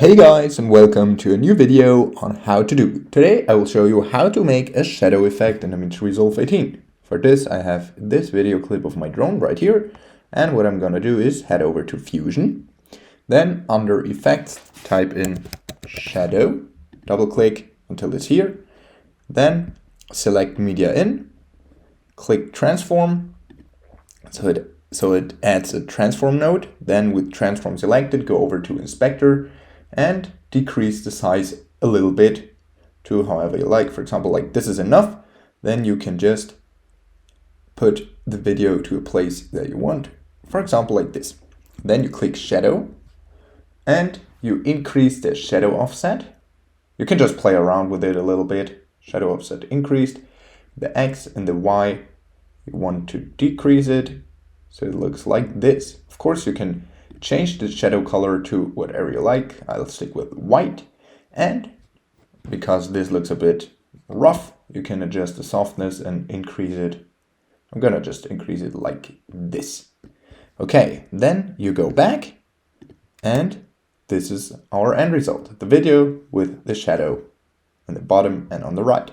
Hey guys, and welcome to a new video on how to do. Today I will show you how to make a shadow effect in DaVinci Resolve 18. For this I have this video clip of my drone right here, and what I'm gonna do is head over to Fusion. Then under Effects type in Shadow, double click until it's here, then select Media In, click Transform, so it adds a transform node. Then with transform selected, go over to Inspector and decrease the size a little bit to however you like. For example, like this is enough. Then you can just put the video to a place that you want. For example, like this. Then you click Shadow and you increase the shadow offset. You can just play around with it a little bit. Shadow offset increased. The X and the Y, you want to decrease it so it looks like this. Of course, you can change the shadow color to whatever you like. I'll stick with white. And because this looks a bit rough, you can adjust the softness and increase it. I'm gonna just increase it like this. Okay, then you go back and this is our end result. The video with the shadow on the bottom and on the right.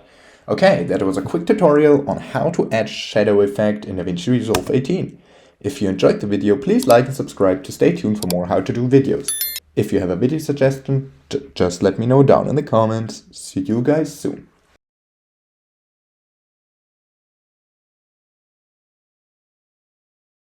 Okay, that was a quick tutorial on how to add shadow effect in DaVinci Resolve 18. If you enjoyed the video, please like and subscribe to stay tuned for more how to do videos. If you have a video suggestion, just let me know down in the comments. See you guys soon.